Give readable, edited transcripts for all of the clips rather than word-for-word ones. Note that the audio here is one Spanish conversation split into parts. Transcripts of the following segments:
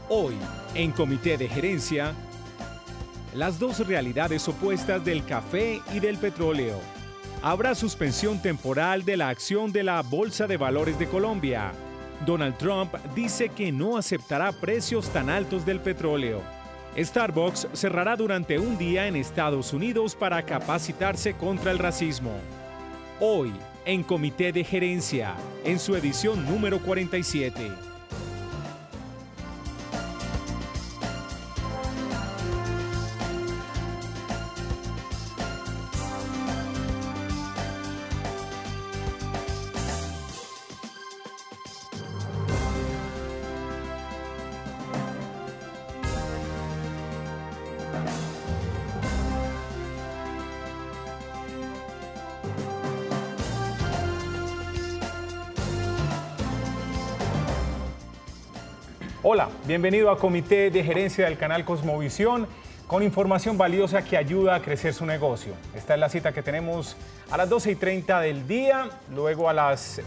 Hoy, en Comité de Gerencia, las dos realidades opuestas del café y del petróleo. Habrá suspensión temporal de la acción de la Bolsa de Valores de Colombia. Donald Trump dice que no aceptará precios tan altos del petróleo. Starbucks cerrará durante un día en Estados Unidos para capacitarse contra el racismo. Hoy, en Comité de Gerencia, en su edición número 47. Hola, bienvenido a Comité de Gerencia del canal Cosmovisión con información valiosa que ayuda a crecer su negocio. Esta es la cita que tenemos a las 12:30 del día, luego a las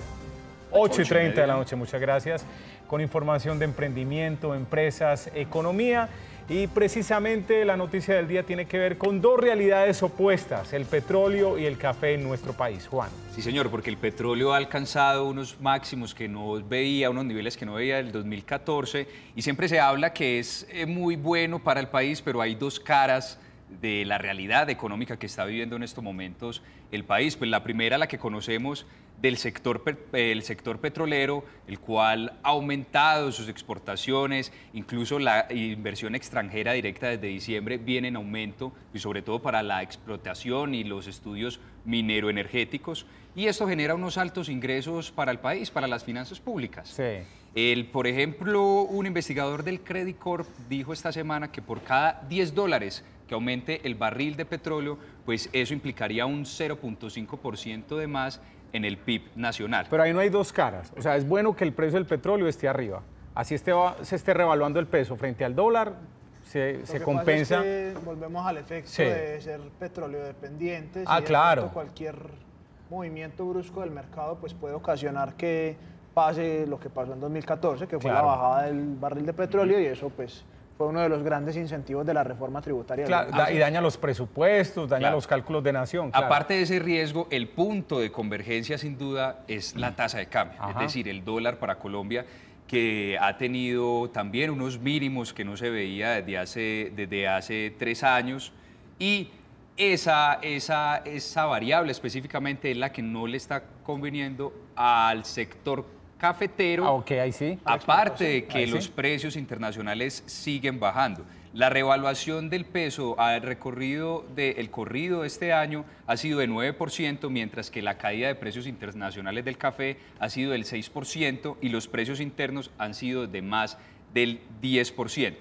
8:30 de la noche, muchas gracias, con información de emprendimiento, empresas, economía. Y precisamente la noticia del día tiene que ver con dos realidades opuestas, el petróleo y el café en nuestro país. Juan. Sí, señor, porque el petróleo ha alcanzado unos máximos que no veía, unos niveles que no veía el 2014, y siempre se habla que es muy bueno para el país, pero hay dos caras de la realidad económica que está viviendo en estos momentos el país. Pues la primera, la que conocemos del sector petrolero, el cual ha aumentado sus exportaciones, incluso la inversión extranjera directa desde diciembre viene en aumento, y sobre todo para la explotación y los estudios mineroenergéticos, y esto genera unos altos ingresos para el país, para las finanzas públicas. Sí. Por ejemplo, un investigador del Credit Corp dijo esta semana que por cada $10 que aumente el barril de petróleo, pues eso implicaría un 0.5% de más en el PIB nacional. Pero ahí no hay dos caras. O sea, es bueno que el precio del petróleo esté arriba. Así se esté revaluando el peso frente al dólar, se compensa. Pasa es que volvemos al efecto de ser petróleo dependientes. Claro. Cualquier movimiento brusco del mercado pues puede ocasionar que pase lo que pasó en 2014, que fue la bajada del barril de petróleo, y eso pues fue uno de los grandes incentivos de la reforma tributaria. Claro, y daña los presupuestos, daña los cálculos de nación. Claro. Aparte de ese riesgo, el punto de convergencia sin duda es la tasa de cambio, es decir, el dólar para Colombia, que ha tenido también unos mínimos que no se veía desde hace 3 años, y esa variable específicamente es la que no le está conveniendo al sector cafetero, ahí sí. Aparte de que los precios internacionales siguen bajando. La revaluación del peso el corrido de este año ha sido de 9%, mientras que la caída de precios internacionales del café ha sido del 6% y los precios internos han sido de más del 10%.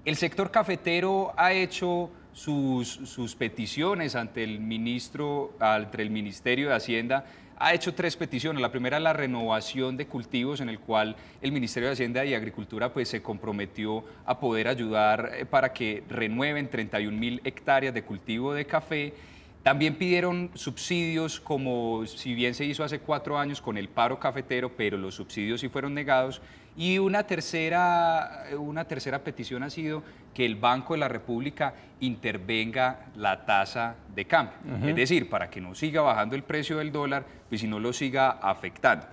El sector cafetero ha hecho sus peticiones ante el Ministerio de Hacienda. Ha hecho 3 peticiones. La primera, la renovación de cultivos, en el cual el Ministerio de Hacienda y Agricultura pues, se comprometió a poder ayudar para que renueven 31.000 hectáreas de cultivo de café. También pidieron subsidios, como si bien se hizo hace 4 años con el paro cafetero, pero los subsidios sí fueron negados. Y una tercera petición ha sido que el Banco de la República intervenga la tasa de cambio. Es decir, para que no siga bajando el precio del dólar, pues si no lo siga afectando.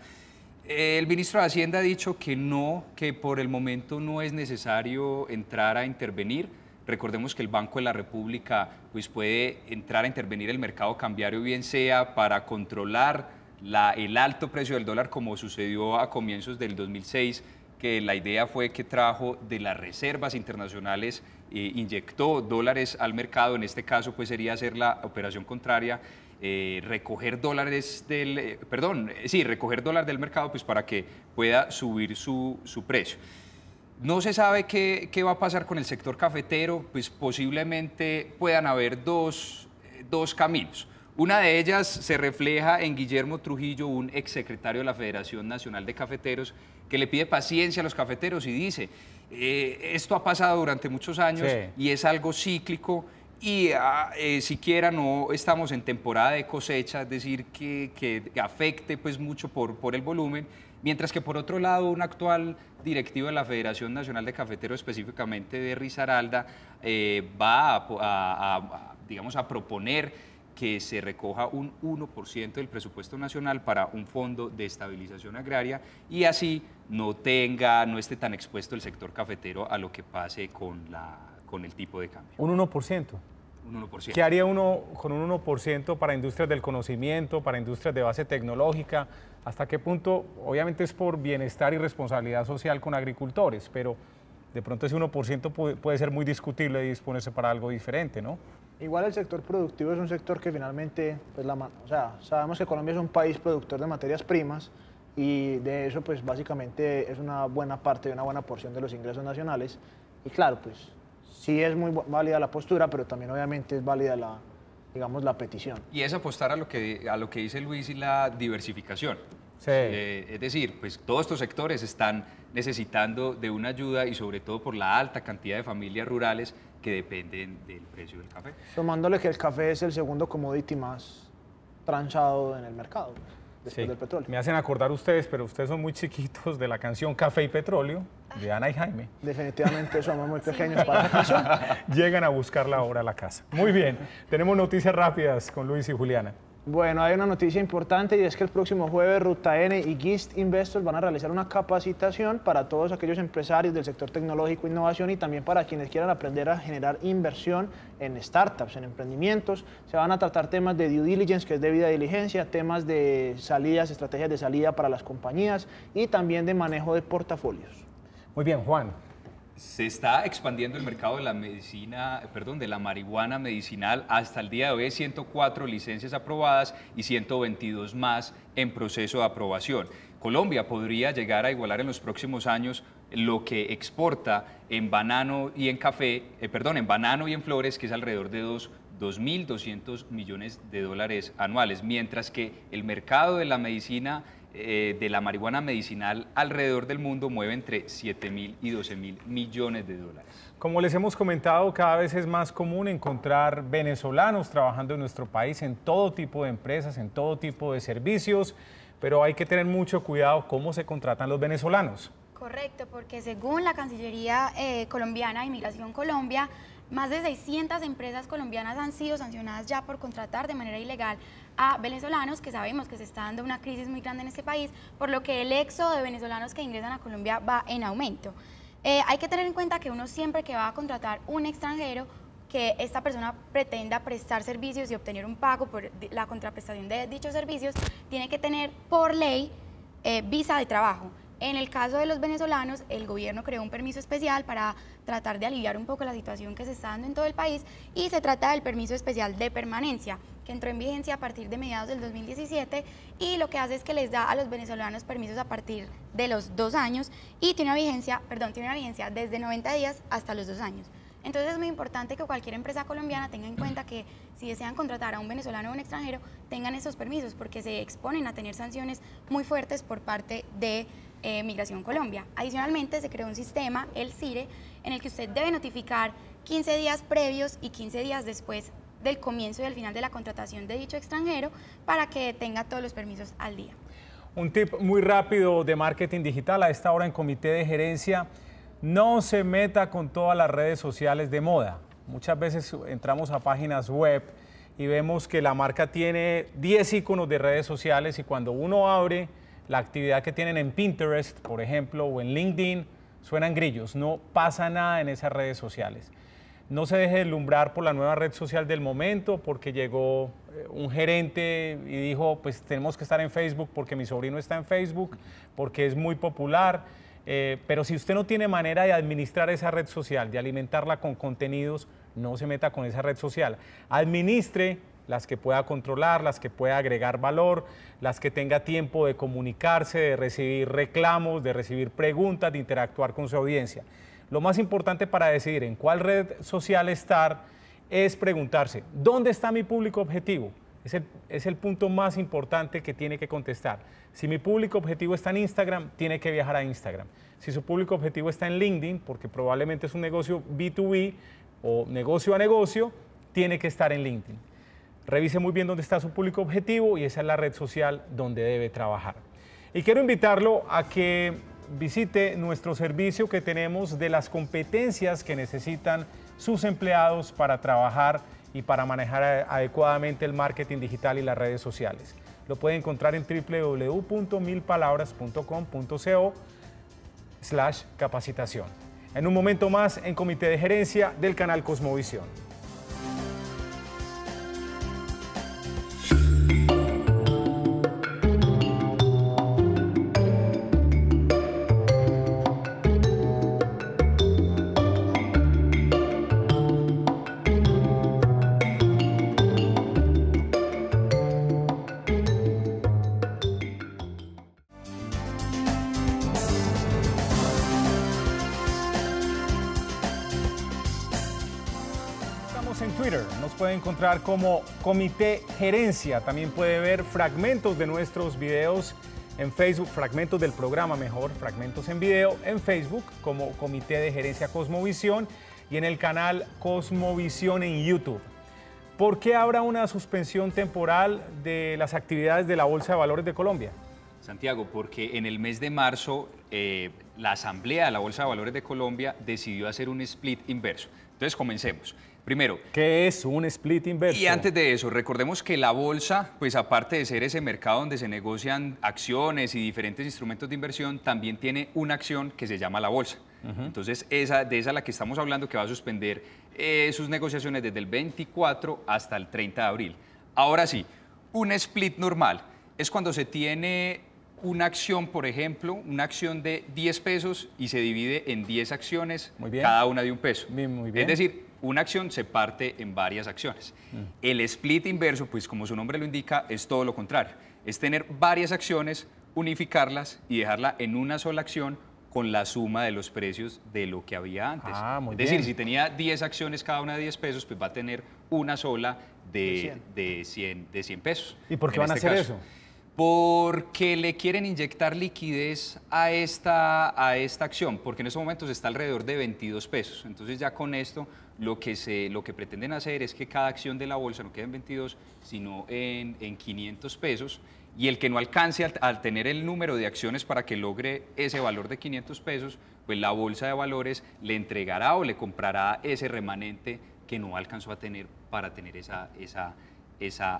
El ministro de Hacienda ha dicho que no, que por el momento no es necesario entrar a intervenir. Recordemos que el Banco de la República pues, puede entrar a intervenir el mercado cambiario, bien sea para controlar el alto precio del dólar, como sucedió a comienzos del 2006, que la idea fue que trajo de las reservas internacionales, inyectó dólares al mercado. En este caso pues sería hacer la operación contraria, recoger dólares del mercado pues, para que pueda subir su precio. No se sabe qué va a pasar con el sector cafetero, pues posiblemente puedan haber dos caminos. Una de ellas se refleja en Guillermo Trujillo, un exsecretario de la Federación Nacional de Cafeteros, que le pide paciencia a los cafeteros y dice, esto ha pasado durante muchos años y es algo cíclico, y siquiera no estamos en temporada de cosecha, es decir, que afecte pues mucho por el volumen. Mientras que por otro lado, un actual directivo de la Federación Nacional de Cafeteros, específicamente de Risaralda, va digamos, a proponer que se recoja un 1% del presupuesto nacional para un fondo de estabilización agraria y así no esté tan expuesto el sector cafetero a lo que pase con el tipo de cambio. ¿Un 1%? Un 1%. ¿Qué haría uno con un 1% para industrias del conocimiento, para industrias de base tecnológica? ¿Hasta qué punto? Obviamente es por bienestar y responsabilidad social con agricultores, pero de pronto ese 1% puede ser muy discutible y disponerse para algo diferente, ¿no? Igual el sector productivo es un sector que finalmente, pues sabemos que Colombia es un país productor de materias primas y de eso pues básicamente es una buena parte, una buena porción de los ingresos nacionales y claro, pues sí es muy válida la postura, pero también obviamente es válida la petición. Y es apostar a lo que dice Luis y la diversificación. Sí. Es decir, pues todos estos sectores están necesitando de una ayuda y sobre todo por la alta cantidad de familias rurales que dependen del precio del café. Tomándole que el café es el segundo commodity más tranchado en el mercado, después del petróleo. Me hacen acordar ustedes, pero ustedes son muy chiquitos, de la canción Café y Petróleo, de Ana y Jaime. Definitivamente somos muy pequeños para la canción. Llegan a buscarla ahora a la casa. Muy bien, tenemos noticias rápidas con Luis y Juliana. Bueno, hay una noticia importante y es que el próximo jueves Ruta N y GIST Investors van a realizar una capacitación para todos aquellos empresarios del sector tecnológico e innovación y también para quienes quieran aprender a generar inversión en startups, en emprendimientos. Se van a tratar temas de due diligence, que es debida diligencia, temas de salidas, estrategias de salida para las compañías y también de manejo de portafolios. Muy bien, Juan. Se está expandiendo el mercado de la marihuana medicinal. Hasta el día de hoy hay 104 licencias aprobadas y 122 más en proceso de aprobación. Colombia podría llegar a igualar en los próximos años lo que exporta en banano y en en banano y en flores, que es alrededor de 2.200 millones de dólares anuales, mientras que el mercado de la medicina de la marihuana medicinal alrededor del mundo mueve entre 7.000 y 12.000 millones de dólares. Como les hemos comentado, cada vez es más común encontrar venezolanos trabajando en nuestro país en todo tipo de empresas, en todo tipo de servicios, pero hay que tener mucho cuidado cómo se contratan los venezolanos. Correcto, porque según la Cancillería colombiana, Inmigración Colombia, más de 600 empresas colombianas han sido sancionadas ya por contratar de manera ilegal a venezolanos, que sabemos que se está dando una crisis muy grande en este país, por lo que el éxodo de venezolanos que ingresan a Colombia va en aumento. Hay que tener en cuenta que uno siempre que va a contratar un extranjero, que esta persona pretenda prestar servicios y obtener un pago por la contraprestación de dichos servicios, tiene que tener por ley visa de trabajo. En el caso de los venezolanos, el gobierno creó un permiso especial para tratar de aliviar un poco la situación que se está dando en todo el país y se trata del permiso especial de permanencia, que entró en vigencia a partir de mediados del 2017 y lo que hace es que les da a los venezolanos permisos a partir de los 2 años y tiene una vigencia desde 90 días hasta los 2 años. Entonces es muy importante que cualquier empresa colombiana tenga en cuenta que si desean contratar a un venezolano o un extranjero, tengan esos permisos porque se exponen a tener sanciones muy fuertes por parte de Migración Colombia. Adicionalmente se creó un sistema, el CIRE, en el que usted debe notificar 15 días previos y 15 días después del comienzo y del final de la contratación de dicho extranjero para que tenga todos los permisos al día. Un tip muy rápido de marketing digital a esta hora en comité de gerencia: no se meta con todas las redes sociales de moda. Muchas veces entramos a páginas web y vemos que la marca tiene 10 iconos de redes sociales y cuando uno abre la actividad que tienen en Pinterest, por ejemplo, o en LinkedIn, suenan grillos. No pasa nada en esas redes sociales. No se deje deslumbrar por la nueva red social del momento, porque llegó un gerente y dijo, pues tenemos que estar en Facebook porque mi sobrino está en Facebook, porque es muy popular. Pero si usted no tiene manera de administrar esa red social, de alimentarla con contenidos, no se meta con esa red social. Administre las que pueda controlar, las que pueda agregar valor, las que tenga tiempo de comunicarse, de recibir reclamos, de recibir preguntas, de interactuar con su audiencia. Lo más importante para decidir en cuál red social estar es preguntarse, ¿dónde está mi público objetivo? Es el punto más importante que tiene que contestar. Si mi público objetivo está en Instagram, tiene que viajar a Instagram. Si su público objetivo está en LinkedIn, porque probablemente es un negocio B2B o negocio a negocio, tiene que estar en LinkedIn. Revise muy bien dónde está su público objetivo y esa es la red social donde debe trabajar. Y quiero invitarlo a que visite nuestro servicio que tenemos de las competencias que necesitan sus empleados para trabajar y para manejar adecuadamente el marketing digital y las redes sociales. Lo puede encontrar en www.milpalabras.com.co/capacitación. En un momento más en Comité de Gerencia del canal Cosmovisión. En Twitter nos puede encontrar como Comité Gerencia. También puede ver fragmentos de nuestros videos en Facebook, fragmentos del programa mejor, fragmentos en video en Facebook como Comité de Gerencia Cosmovisión y en el canal Cosmovisión en YouTube. ¿Por qué habrá una suspensión temporal de las actividades de la Bolsa de Valores de Colombia? Santiago, porque en el mes de marzo la Asamblea de la Bolsa de Valores de Colombia decidió hacer un split inverso. Entonces comencemos. Primero, ¿qué es un split inverso? Y antes de eso, recordemos que la bolsa, pues aparte de ser ese mercado donde se negocian acciones y diferentes instrumentos de inversión, también tiene una acción que se llama la bolsa. Entonces, de esa es la que estamos hablando, que va a suspender sus negociaciones desde el 24 hasta el 30 de abril. Ahora sí, un split normal es cuando se tiene una acción, por ejemplo, una acción de 10 pesos y se divide en 10 acciones, cada una de un peso. Muy bien. Es decir, una acción se parte en varias acciones. El split inverso, pues como su nombre lo indica, es todo lo contrario. Es tener varias acciones, unificarlas y dejarla en una sola acción con la suma de los precios de lo que había antes. Muy es decir, si tenía 10 acciones, cada una de 10 pesos, pues va a tener una sola de 100 pesos. ¿Y por qué van a hacer eso? Porque le quieren inyectar liquidez a esta acción, porque en estos momentos está alrededor de 22 pesos. Entonces ya con esto lo que pretenden hacer es que cada acción de la bolsa no quede en 22, sino en 500 pesos. Y el que no alcance al tener el número de acciones para que logre ese valor de 500 pesos, pues la bolsa de valores le entregará o le comprará ese remanente que no alcanzó a tener para tener esa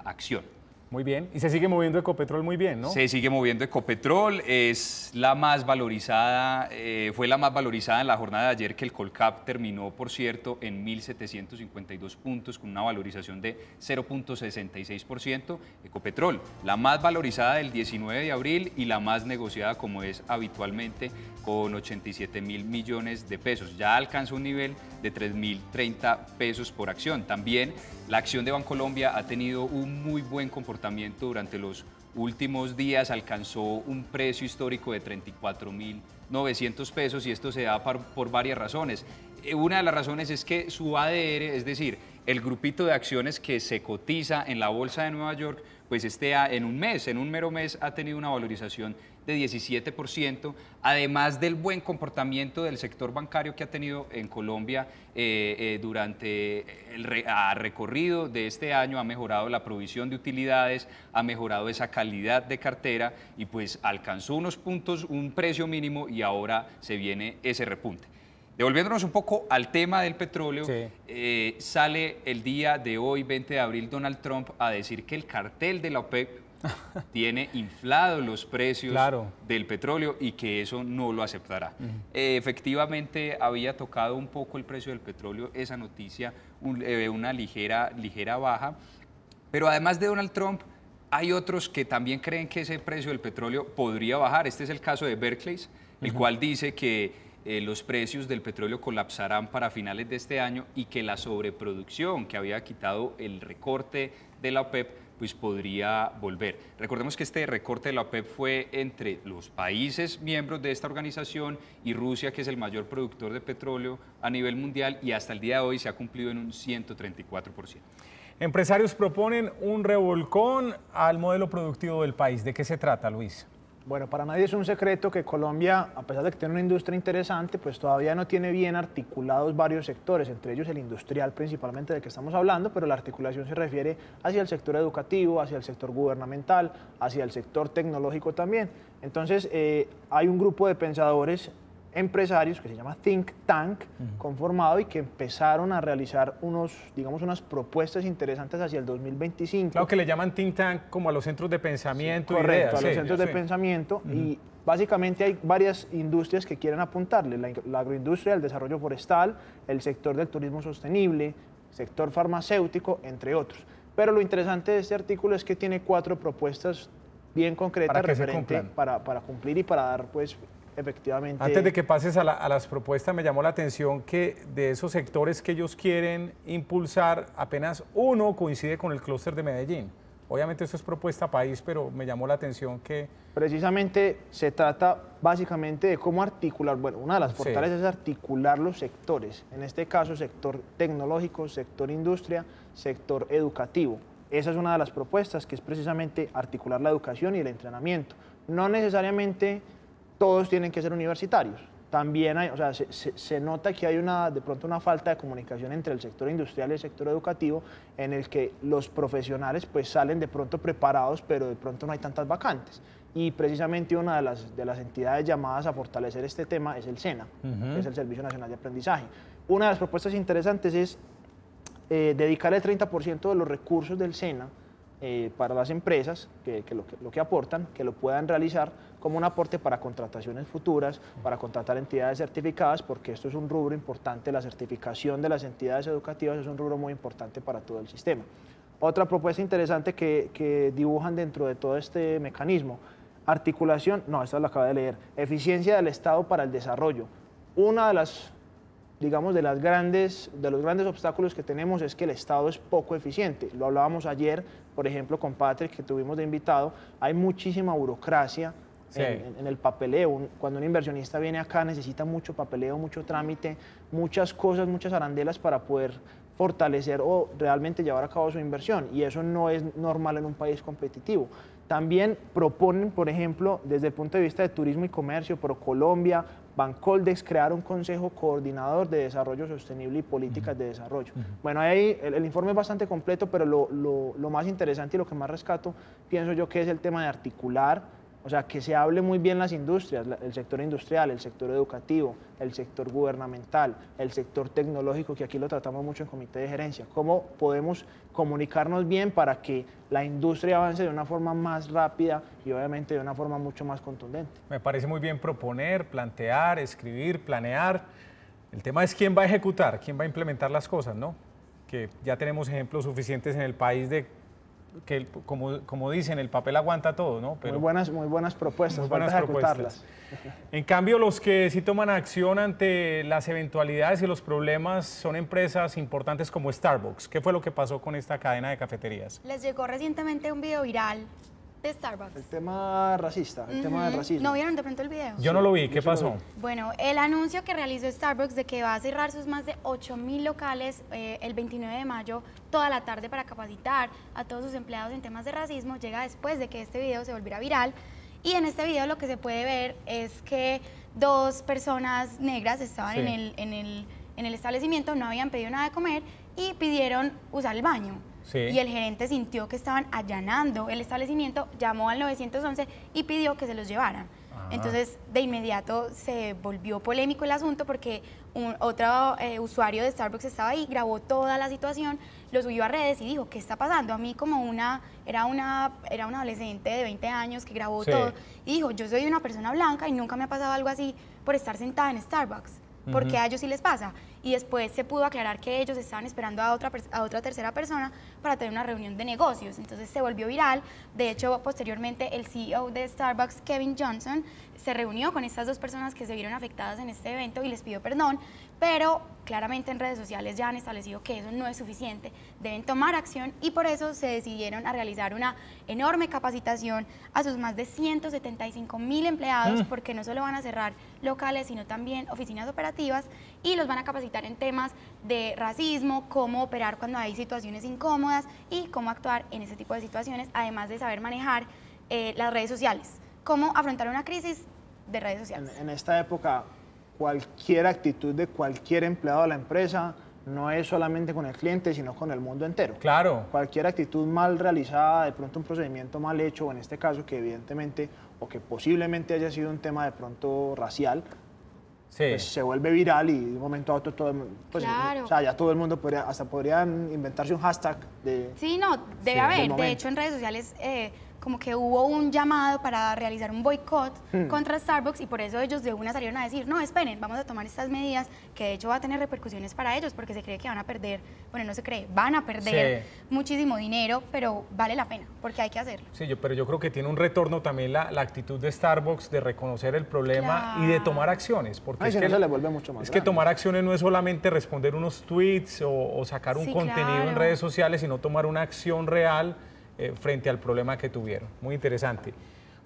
acción. Muy bien. Y se sigue moviendo Ecopetrol muy bien, ¿no? Se sigue moviendo Ecopetrol, es la más valorizada, fue la más valorizada en la jornada de ayer, que el Colcap terminó, por cierto, en 1.752 puntos con una valorización de 0.66%. Ecopetrol, la más valorizada del 19 de abril y la más negociada como es habitualmente, con 87.000 millones de pesos. Ya alcanza un nivel de 3.030 pesos por acción. También la acción de Bancolombia ha tenido un muy buen comportamiento durante los últimos días, alcanzó un precio histórico de 34.900 pesos y esto se da por varias razones. Una de las razones es que su ADR, es decir, el grupito de acciones que se cotiza en la Bolsa de Nueva York, pues en un mero mes ha tenido una valorización de 17%, además del buen comportamiento del sector bancario que ha tenido en Colombia durante el recorrido de este año. Ha mejorado la provisión de utilidades, ha mejorado esa calidad de cartera y pues alcanzó unos puntos, un precio mínimo y ahora se viene ese repunte. Devolviéndonos un poco al tema del petróleo, sale el día de hoy, 20 de abril, Donald Trump a decir que el cartel de la OPEP tiene inflados los precios del petróleo y que eso no lo aceptará. Efectivamente, había tocado un poco el precio del petróleo esa noticia, una ligera baja, pero además de Donald Trump, hay otros que también creen que ese precio del petróleo podría bajar. Este es el caso de Barclays, el cual dice que los precios del petróleo colapsarán para finales de este año y que la sobreproducción que había quitado el recorte de la OPEP pues podría volver. Recordemos que este recorte de la OPEP fue entre los países miembros de esta organización y Rusia, que es el mayor productor de petróleo a nivel mundial, y hasta el día de hoy se ha cumplido en un 134%. Empresarios proponen un revolcón al modelo productivo del país. ¿De qué se trata, Luis? Bueno, para nadie es un secreto que Colombia, a pesar de que tiene una industria interesante, pues todavía no tiene bien articulados varios sectores, entre ellos el industrial principalmente del que estamos hablando, pero la articulación se refiere hacia el sector educativo, hacia el sector gubernamental, hacia el sector tecnológico también. Entonces, hay un grupo de pensadores empresarios que se llama Think Tank, conformado y que empezaron a realizar unas propuestas interesantes hacia el 2025. Claro que le llaman Think Tank como a los centros de pensamiento. Sí, correcto, ideas, a los centros de pensamiento y básicamente hay varias industrias que quieren apuntarle, la agroindustria, el desarrollo forestal, el sector del turismo sostenible, sector farmacéutico, entre otros. Pero lo interesante de este artículo es que tiene 4 propuestas bien concretas para cumplir y para dar pues efectivamente. Antes de que pases a las propuestas, me llamó la atención que de esos sectores que ellos quieren impulsar, apenas uno coincide con el clúster de Medellín. Obviamente esto es propuesta país, pero me llamó la atención que... Precisamente se trata básicamente de cómo articular, bueno, una de las fortalezas es articular los sectores, en este caso sector tecnológico, sector industria, sector educativo. Esa es una de las propuestas, que es precisamente articular la educación y el entrenamiento. No necesariamente todos tienen que ser universitarios. También hay, o sea, se nota que hay de pronto una falta de comunicación entre el sector industrial y el sector educativo, en el que los profesionales pues salen de pronto preparados, pero de pronto no hay tantas vacantes. Y precisamente una de las entidades llamadas a fortalecer este tema es el SENA, que es el Servicio Nacional de Aprendizaje. Una de las propuestas interesantes es dedicar el 30% de los recursos del SENA para las empresas lo que aportan, que lo puedan realizar como un aporte para contrataciones futuras, para contratar entidades certificadas, porque esto es un rubro importante, la certificación de las entidades educativas es un rubro muy importante para todo el sistema. Otra propuesta interesante que dibujan dentro de todo este mecanismo, articulación, no, esta la acabo de leer, eficiencia del Estado para el desarrollo. Una de las, digamos, de los grandes obstáculos que tenemos es que el Estado es poco eficiente. Lo hablábamos ayer, por ejemplo, con Patrick, que tuvimos de invitado. Hay muchísima burocracia en el papeleo. Cuando un inversionista viene acá necesita mucho papeleo, mucho trámite, muchas cosas, muchas arandelas para poder fortalecer o realmente llevar a cabo su inversión. Y eso no es normal en un país competitivo. También proponen, por ejemplo, desde el punto de vista de turismo y comercio, ProColombia, Bancoldex, crear un consejo coordinador de desarrollo sostenible y políticas de desarrollo. Bueno, ahí el informe es bastante completo, pero lo más interesante y lo que más rescato, pienso yo, que es el tema de articular, o sea, que se hable muy bien las industrias, el sector industrial, el sector educativo, el sector gubernamental, el sector tecnológico, que aquí lo tratamos mucho en comité de gerencia. Cómo podemos comunicarnos bien para que la industria avance de una forma más rápida y obviamente de una forma mucho más contundente. Me parece muy bien proponer, plantear, escribir, planear. El tema es quién va a ejecutar, quién va a implementar las cosas, ¿no? Que ya tenemos ejemplos suficientes en el país de que, como dicen, el papel aguanta todo, ¿no? Pero muy buenas propuestas, muy buenas ejecutarlas. En cambio, los que sí toman acción ante las eventualidades y los problemas son empresas importantes como Starbucks. ¿Qué fue lo que pasó con esta cadena de cafeterías? Les llegó recientemente un video viral de Starbucks. El tema racista, el tema del racismo. ¿No vieron de pronto el video? Yo no lo vi, ¿qué pasó? Bueno, el anuncio que realizó Starbucks de que va a cerrar sus más de 8.000 locales el 29 de mayo, toda la tarde, para capacitar a todos sus empleados en temas de racismo, llega después de que este video se volviera viral. Y en este video lo que se puede ver es que 2 personas negras estaban en el establecimiento, no habían pedido nada de comer y pidieron usar el baño. Sí. Y el gerente sintió que estaban allanando el establecimiento, llamó al 911 y pidió que se los llevaran. Entonces, de inmediato se volvió polémico el asunto porque otro usuario de Starbucks estaba ahí, grabó toda la situación, lo subió a redes y dijo, ¿qué está pasando? A mí como era una adolescente de 20 años que grabó todo y dijo, yo soy una persona blanca y nunca me ha pasado algo así por estar sentada en Starbucks. Porque a ellos sí les pasa. Y después se pudo aclarar que ellos estaban esperando a otra tercera persona para tener una reunión de negocios. Entonces se volvió viral. De hecho, posteriormente el CEO de Starbucks, Kevin Johnson, se reunió con estas 2 personas que se vieron afectadas en este evento y les pidió perdón, pero claramente en redes sociales ya han establecido que eso no es suficiente, deben tomar acción y por eso se decidieron a realizar una enorme capacitación a sus más de 175.000 empleados, porque no solo van a cerrar locales, sino también oficinas operativas y los van a capacitar en temas de racismo, cómo operar cuando hay situaciones incómodas y cómo actuar en ese tipo de situaciones, además de saber manejar las redes sociales. cómo afrontar una crisis de redes sociales. En esta época, cualquier actitud de cualquier empleado de la empresa no es solamente con el cliente, sino con el mundo entero. Claro. Cualquier actitud mal realizada, de pronto un procedimiento mal hecho, o en este caso que evidentemente o que posiblemente haya sido un tema de pronto racial, sí, pues se vuelve viral y de un momento a otro todo el mundo, pues, claro. o sea, ya todo el mundo podría, hasta podrían inventarse un hashtag de... Sí, no, debe haber. De hecho, en redes sociales como que hubo un llamado para realizar un boicot contra Starbucks y por eso ellos de una salieron a decir, no, esperen, vamos a tomar estas medidas que de hecho va a tener repercusiones para ellos porque se cree que van a perder, bueno, no se cree, van a perder muchísimo dinero, pero vale la pena porque hay que hacerlo. Sí, pero yo creo que tiene un retorno también la actitud de Starbucks de reconocer el problema y de tomar acciones. Porque es que no se le vuelve mucho más es grande. que tomar acciones no es solamente responder unos tweets o sacar un contenido en redes sociales, sino tomar una acción real frente al problema que tuvieron. Muy interesante.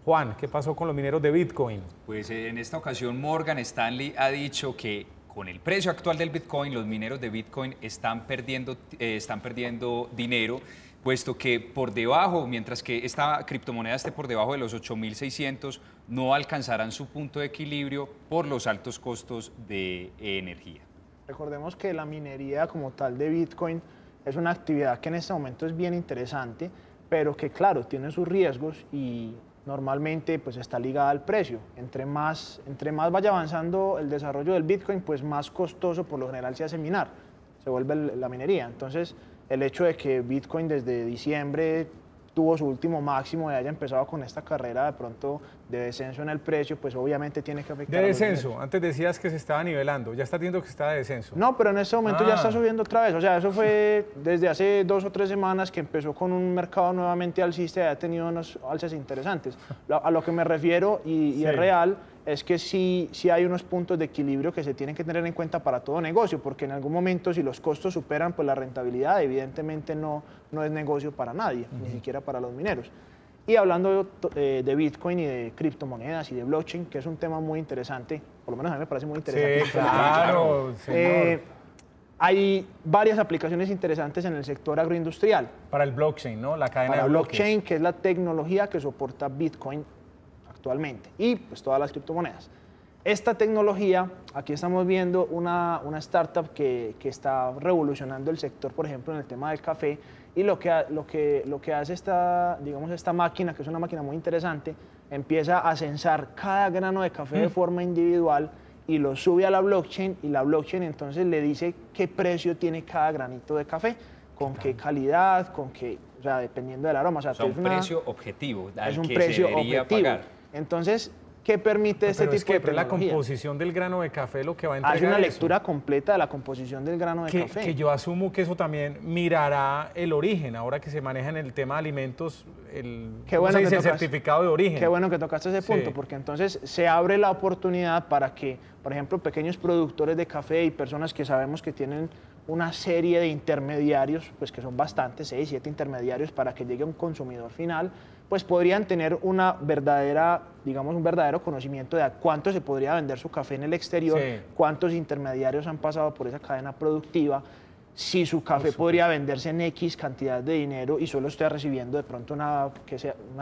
Juan, ¿qué pasó con los mineros de Bitcoin? Pues en esta ocasión Morgan Stanley ha dicho que con el precio actual del Bitcoin, los mineros de Bitcoin están perdiendo dinero, puesto que por debajo, mientras que esta criptomoneda esté por debajo de los 8.600, no alcanzarán su punto de equilibrio por los altos costos de energía. Recordemos que la minería como tal de Bitcoin es una actividad que en este momento es bien interesante, pero que claro, tiene sus riesgos y normalmente pues está ligada al precio. Entre más vaya avanzando el desarrollo del Bitcoin, pues más costoso por lo general se hace minar, se vuelve la minería. Entonces, el hecho de que Bitcoin desde diciembre tuvo su último máximo y haya empezado con esta carrera de pronto de descenso en el precio, pues obviamente tiene que afectar. ¿De descenso? Antes decías que se estaba nivelando, ya estás viendo que está de descenso. No, pero en este momento ya está subiendo otra vez, o sea, eso fue desde hace 2 o 3 semanas que empezó con un mercado nuevamente alcista y ha tenido unos alzas interesantes. A lo que me refiero, y es real, es que sí hay unos puntos de equilibrio que se tienen que tener en cuenta para todo negocio, porque en algún momento si los costos superan pues la rentabilidad, evidentemente no es negocio para nadie, ni siquiera para los mineros. Y hablando de Bitcoin y de criptomonedas y de blockchain, que es un tema muy interesante, por lo menos a mí me parece muy interesante. Sí, claro, señor. Hay varias aplicaciones interesantes en el sector agroindustrial. Para el blockchain, ¿no? La cadena de bloques. Blockchain, que es la tecnología que soporta Bitcoin actualmente y pues todas las criptomonedas. Esta tecnología, aquí estamos viendo una startup que está revolucionando el sector, por ejemplo, en el tema del café, y lo que hace esta máquina, que es una máquina muy interesante, empieza a censar cada grano de café de forma individual y lo sube a la blockchain, y la blockchain entonces le dice qué precio tiene cada granito de café, con qué calidad, con qué, o sea, dependiendo del aroma. O sea, un precio objetivo al es un que precio se debería objetivo. pagar. Entonces, ¿qué permite este tipo de tecnología? La composición del grano de café lo que va a entregar. Hace una lectura completa de la composición del grano de café. Que yo asumo que eso también mirará el origen, ahora que se maneja en el tema de alimentos, el certificado de origen. Qué bueno que tocaste ese punto, porque entonces se abre la oportunidad para que, por ejemplo, pequeños productores de café y personas que sabemos que tienen una serie de intermediarios, pues que son bastantes, 6, 7 intermediarios para que llegue a un consumidor final, pues podrían tener un verdadero conocimiento de a cuánto se podría vender su café en el exterior, cuántos intermediarios han pasado por esa cadena productiva, si su café podría venderse en X cantidad de dinero y solo esté recibiendo de pronto una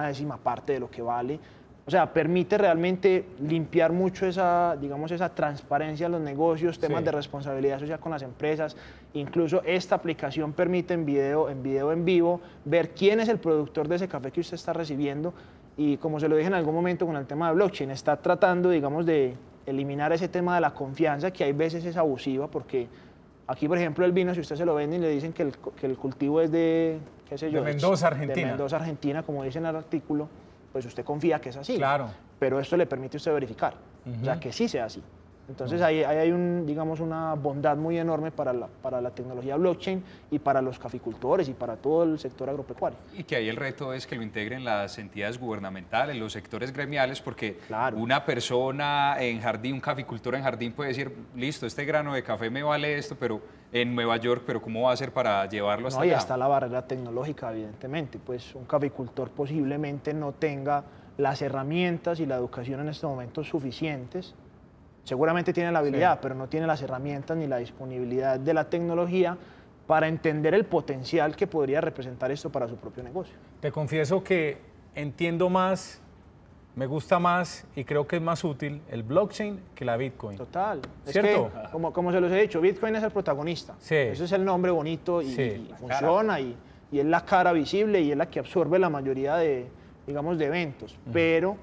décima parte de lo que vale. O sea, permite realmente limpiar mucho esa transparencia en los negocios, temas de responsabilidad social con las empresas. Incluso esta aplicación permite en video en vivo ver quién es el productor de ese café que usted está recibiendo. Y como se lo dije en algún momento con el tema de blockchain, está tratando, de eliminar ese tema de la confianza, que hay veces es abusiva, porque aquí, por ejemplo, el vino, si usted se lo vende y le dicen que el cultivo es de, qué sé yo, de Mendoza, Argentina. De Mendoza, Argentina, como dice en el artículo, pues usted confía que es así. Claro. Pero esto le permite a usted verificar, o sea, que sí sea así. Entonces ahí hay una bondad muy enorme para la tecnología blockchain y para los caficultores y para todo el sector agropecuario. Y que ahí el reto es que lo integren las entidades gubernamentales, los sectores gremiales, porque una persona en jardín, un caficultor en jardín puede decir, listo, este grano de café me vale esto, pero en Nueva York, pero ¿cómo va a hacer para llevarlo hasta allá? No, y está la barrera tecnológica, evidentemente, pues un caficultor posiblemente no tenga las herramientas y la educación en este momento suficientes. Seguramente tiene la habilidad, pero no tiene las herramientas ni la disponibilidad de la tecnología para entender el potencial que podría representar esto para su propio negocio. Te confieso que entiendo más me gusta más y creo que es más útil el blockchain que la Bitcoin. Total. ¿Cierto? Es que, como se los he dicho, Bitcoin es el protagonista. Sí. Ese es el nombre bonito y, Sí. y funciona y es la cara visible y es la que absorbe la mayoría de, digamos, de eventos. Pero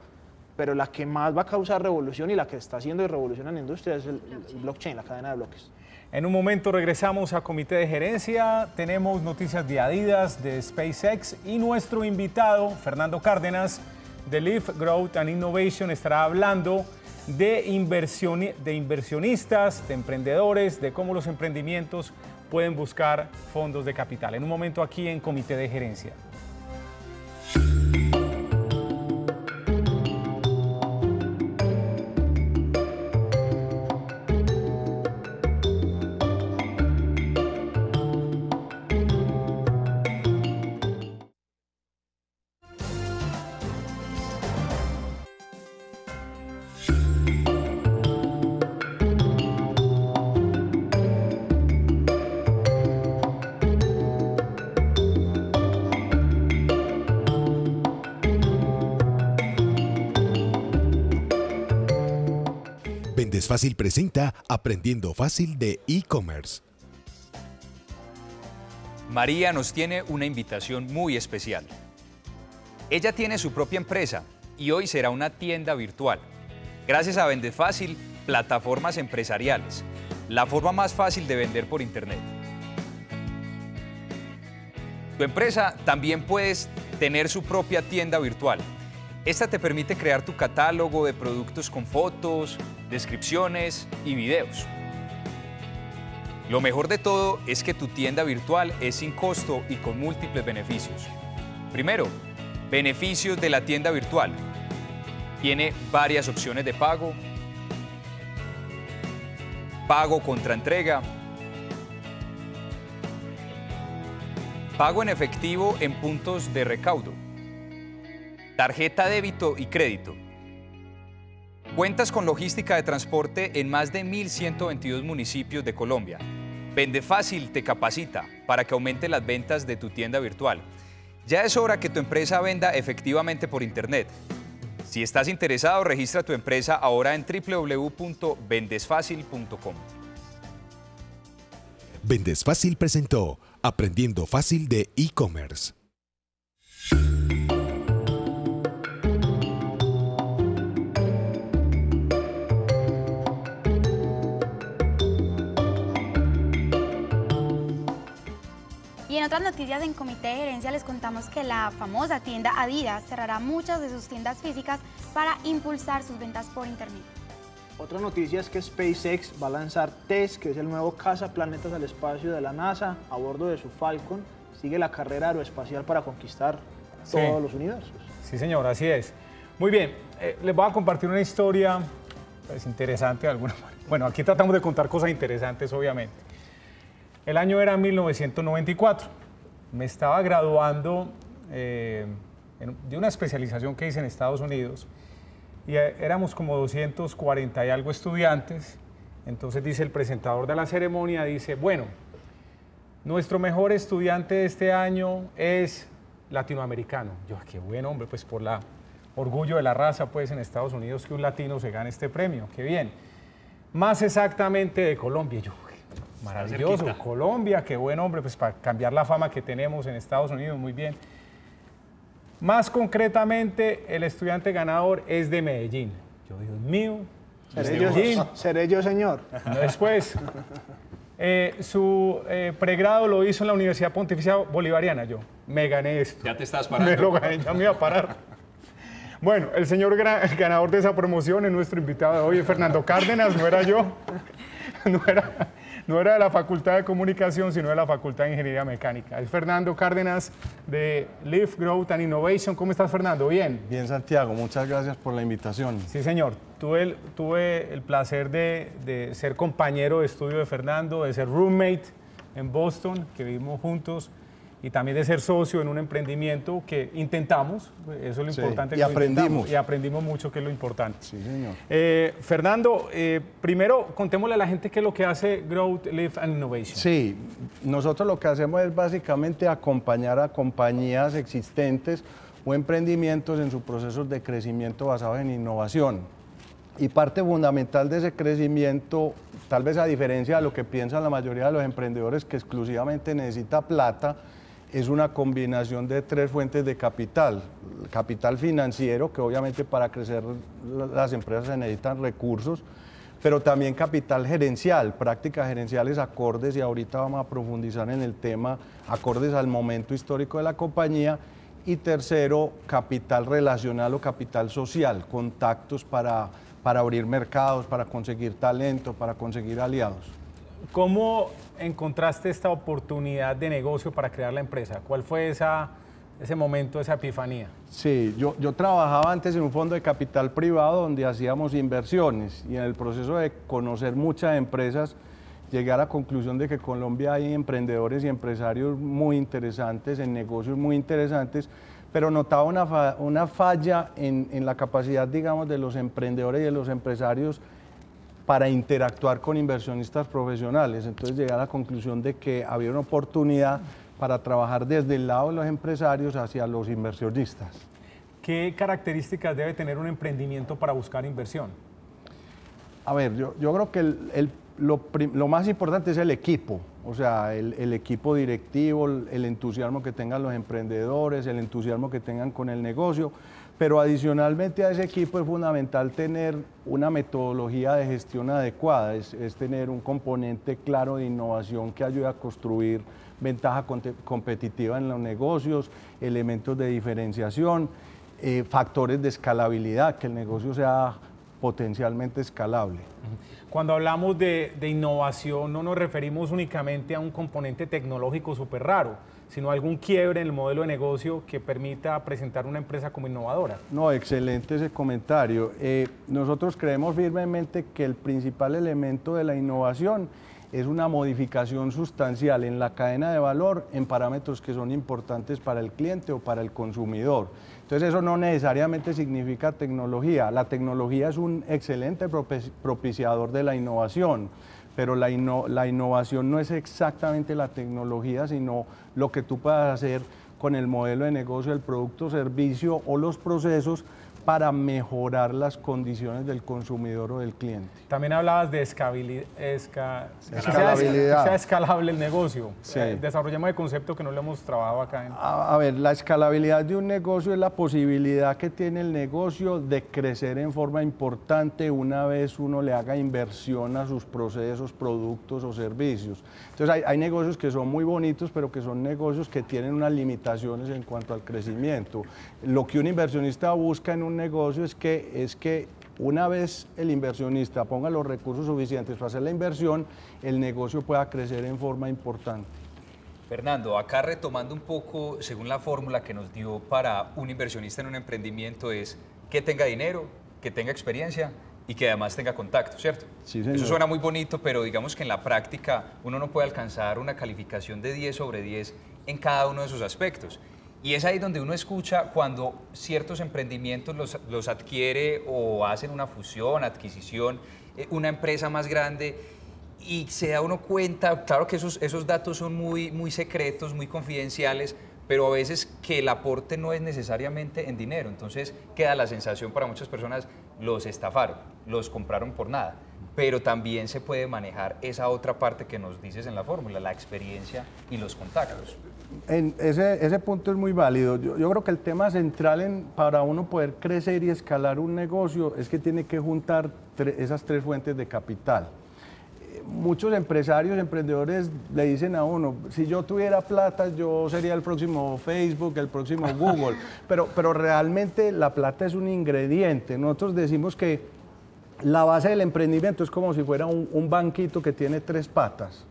la que más va a causar revolución y la que está haciendo revolución en la industria es el blockchain, la cadena de bloques. En un momento regresamos a Comité de Gerencia, tenemos noticias de Adidas, de SpaceX y nuestro invitado, Fernando Cárdenas, de Leaf Growth and Innovation, estará hablando de inversionistas, de emprendedores, de cómo los emprendimientos pueden buscar fondos de capital. En un momento aquí en Comité de Gerencia. Vendes Fácil presenta Aprendiendo Fácil de e-commerce. María nos tiene una invitación muy especial. Ella tiene su propia empresa y hoy será una tienda virtual. Gracias a Vendes Fácil, plataformas empresariales, la forma más fácil de vender por internet. Tu empresa también puedes tener su propia tienda virtual. Esta te permite crear tu catálogo de productos con fotos, descripciones y videos. Lo mejor de todo es que tu tienda virtual es sin costo y con múltiples beneficios. Primero, beneficios de la tienda virtual. Tiene varias opciones de pago, pago contra entrega, pago en efectivo en puntos de recaudo, tarjeta débito y crédito. Cuentas con logística de transporte en más de 1.122 municipios de Colombia. Vendes Fácil te capacita para que aumente las ventas de tu tienda virtual. Ya es hora que tu empresa venda efectivamente por internet. Si estás interesado, registra tu empresa ahora en www.vendesfacil.com. Vendes Fácil presentó Aprendiendo Fácil de e-commerce. Y en otras noticias en Comité de Gerencia les contamos que la famosa tienda Adidas cerrará muchas de sus tiendas físicas para impulsar sus ventas por internet. Otra noticia es que SpaceX va a lanzar TESS, que es el nuevo cazaplanetas al espacio de la NASA, a bordo de su Falcon. Sigue la carrera aeroespacial para conquistar todos los universos. Sí, señor, así es. Muy bien, les voy a compartir una historia pues, interesante de alguna manera. Bueno, aquí tratamos de contar cosas interesantes, obviamente. El año era 1994. Me estaba graduando de una especialización que hice en Estados Unidos y éramos como 240 y algo estudiantes. Entonces dice el presentador de la ceremonia, dice, bueno, nuestro mejor estudiante de este año es latinoamericano. Yo, qué buen hombre, pues por la orgullo de la raza, pues en Estados Unidos que un latino se gane este premio, qué bien. Más exactamente de Colombia. Yo, maravilloso, Colombia, qué buen hombre, pues para cambiar la fama que tenemos en Estados Unidos, muy bien. Más concretamente, el estudiante ganador es de Medellín. Yo, Dios mío, Seré yo, señor. Después, su pregrado lo hizo en la Universidad Pontificia Bolivariana. Yo, me gané esto. Ya te estás parando. Me lo gané, ya me iba a parar. Bueno, el señor ganador de esa promoción es nuestro invitado de hoy, Fernando Cárdenas, no era yo. No era de la Facultad de Comunicación, sino de la Facultad de Ingeniería Mecánica. Es Fernando Cárdenas de Leaf Growth and Innovation. ¿Cómo estás, Fernando? ¿Bien? Bien, Santiago. Muchas gracias por la invitación. Sí, señor. Tuve el placer de ser compañero de estudio de Fernando, de ser roommate en Boston, que vivimos juntos, y también de ser socio en un emprendimiento que intentamos, eso es lo importante. Y aprendimos. Y aprendimos mucho, que es lo importante. Sí, señor. Fernando, primero contémosle a la gente qué es lo que hace Growth, Leaf and Innovation. Sí, nosotros lo que hacemos es básicamente acompañar a compañías existentes o emprendimientos en sus procesos de crecimiento basados en innovación. Y parte fundamental de ese crecimiento, tal vez a diferencia de lo que piensan la mayoría de los emprendedores que exclusivamente necesita plata, es una combinación de 3 fuentes de capital. Capital financiero, que obviamente para crecer las empresas se necesitan recursos, pero también capital gerencial, prácticas gerenciales acordes, y ahorita vamos a profundizar en el tema, acordes al momento histórico de la compañía. Y tercero, capital relacional o capital social, contactos para abrir mercados, para conseguir talento, para conseguir aliados. ¿Cómo encontraste esta oportunidad de negocio para crear la empresa? ¿Cuál fue ese momento, esa epifanía? Sí, yo trabajaba antes en un fondo de capital privado donde hacíamos inversiones, y en el proceso de conocer muchas empresas llegué a la conclusión de que en Colombia hay emprendedores y empresarios muy interesantes, en negocios muy interesantes, pero notaba una falla en la capacidad, digamos, de los emprendedores y de los empresarios para interactuar con inversionistas profesionales. Entonces llegué a la conclusión de que había una oportunidad para trabajar desde el lado de los empresarios hacia los inversionistas. ¿Qué características debe tener un emprendimiento para buscar inversión? A ver, yo creo que lo más importante es el equipo, o sea, el equipo directivo, el entusiasmo que tengan los emprendedores, el entusiasmo que tengan con el negocio, pero adicionalmente a ese equipo es fundamental tener una metodología de gestión adecuada, es tener un componente claro de innovación que ayude a construir ventaja competitiva en los negocios, elementos de diferenciación, factores de escalabilidad, que el negocio sea potencialmente escalable. Cuando hablamos de innovación no nos referimos únicamente a un componente tecnológico súper raro, sino a algún quiebre en el modelo de negocio que permita presentar una empresa como innovadora. No, excelente ese comentario. Nosotros creemos firmemente que el principal elemento de la innovación es una modificación sustancial en la cadena de valor en parámetros que son importantes para el cliente o para el consumidor. Entonces eso no necesariamente significa tecnología. La tecnología es un excelente propiciador de la innovación, pero la innovación no es exactamente la tecnología, sino lo que tú puedas hacer con el modelo de negocio, el producto, servicio o los procesos para mejorar las condiciones del consumidor o del cliente. También hablabas de escalabilidad. Que sea escalable el negocio. Sí. Desarrollemos el concepto que no lo hemos trabajado acá. A ver, la escalabilidad de un negocio es la posibilidad que tiene el negocio de crecer en forma importante una vez uno le haga inversión a sus procesos, productos o servicios. Entonces hay negocios que son muy bonitos, pero que son negocios que tienen unas limitaciones en cuanto al crecimiento. Lo que un inversionista busca en un negocio es que una vez el inversionista ponga los recursos suficientes para hacer la inversión, el negocio pueda crecer en forma importante. Fernando, acá retomando un poco, según la fórmula que nos dio para un inversionista en un emprendimiento, es que tenga dinero, que tenga experiencia y que además tenga contacto, ¿cierto? Sí, señor. Eso suena muy bonito, pero digamos que en la práctica uno no puede alcanzar una calificación de 10 sobre 10 en cada uno de esos aspectos. Y es ahí donde uno escucha cuando ciertos emprendimientos los adquiere o hacen una fusión, adquisición, una empresa más grande, y se da uno cuenta, claro que esos datos son muy secretos, muy confidenciales, pero a veces que el aporte no es necesariamente en dinero. Entonces queda la sensación para muchas personas, los estafaron, los compraron por nada. Pero también se puede manejar esa otra parte que nos dices en la fórmula, la experiencia y los contactos. Ese punto es muy válido. Yo creo que el tema central para uno poder crecer y escalar un negocio es que tiene que juntar esas 3 fuentes de capital. Muchos empresarios, emprendedores le dicen a uno, si yo tuviera plata, yo sería el próximo Facebook, el próximo Google, pero realmente la plata es un ingrediente. Nosotros decimos que la base del emprendimiento es como si fuera un banquito que tiene 3 patas.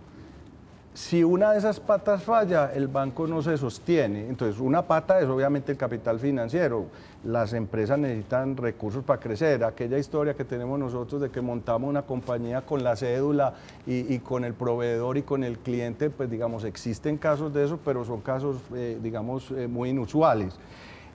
Si una de esas patas falla, el banco no se sostiene. Entonces, una pata es obviamente el capital financiero. Las empresas necesitan recursos para crecer. Aquella historia que tenemos nosotros de que montamos una compañía con la cédula y con el proveedor y con el cliente, pues digamos, existen casos de eso, pero son casos, digamos, muy inusuales.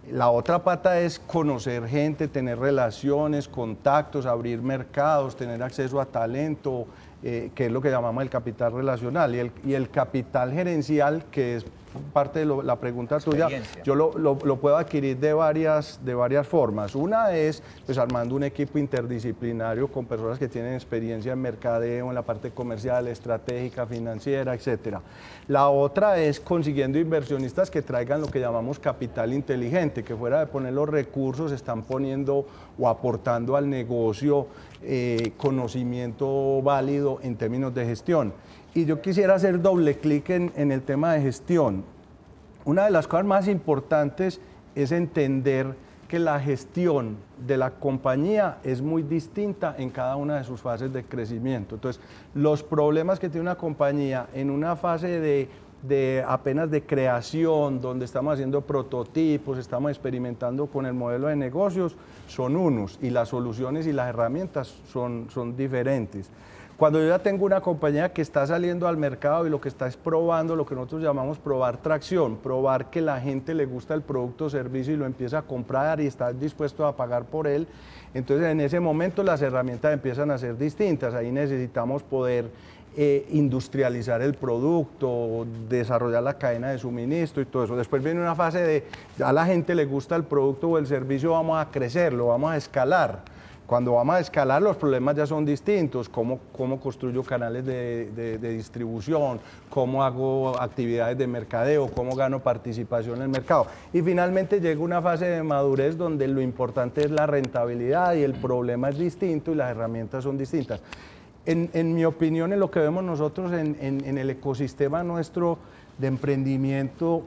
La otra pata es conocer gente, tener relaciones, contactos, abrir mercados, tener acceso a talento, que es lo que llamamos el capital relacional. Y el capital gerencial, que es parte de la pregunta tuya, yo lo puedo adquirir de varias formas. Una es pues armando un equipo interdisciplinario con personas que tienen experiencia en mercadeo, en la parte comercial, estratégica, financiera, etcétera. La otra es consiguiendo inversionistas que traigan lo que llamamos capital inteligente, que fuera de poner los recursos están poniendo o aportando al negocio conocimiento válido en términos de gestión. Y yo quisiera hacer doble clic en el tema de gestión. Una de las cosas más importantes es entender que la gestión de la compañía es muy distinta en cada una de sus fases de crecimiento. Entonces, los problemas que tiene una compañía en una fase apenas de creación, donde estamos haciendo prototipos, estamos experimentando con el modelo de negocios, son unos, y las soluciones y las herramientas son diferentes. Cuando yo ya tengo una compañía que está saliendo al mercado y lo que está es probando lo que nosotros llamamos probar tracción, probar que la gente le gusta el producto o servicio y lo empieza a comprar y está dispuesto a pagar por él, entonces en ese momento las herramientas empiezan a ser distintas. Ahí necesitamos poder industrializar el producto, desarrollar la cadena de suministro y todo eso. Después viene una fase de a la gente le gusta el producto o el servicio, vamos a crecerlo, vamos a escalar. Cuando vamos a escalar, los problemas ya son distintos. ¿Cómo construyo canales de distribución? ¿Cómo hago actividades de mercadeo? ¿Cómo gano participación en el mercado? Y finalmente llega una fase de madurez donde lo importante es la rentabilidad y el problema es distinto y las herramientas son distintas. En mi opinión, en lo que vemos nosotros en el ecosistema nuestro de emprendimiento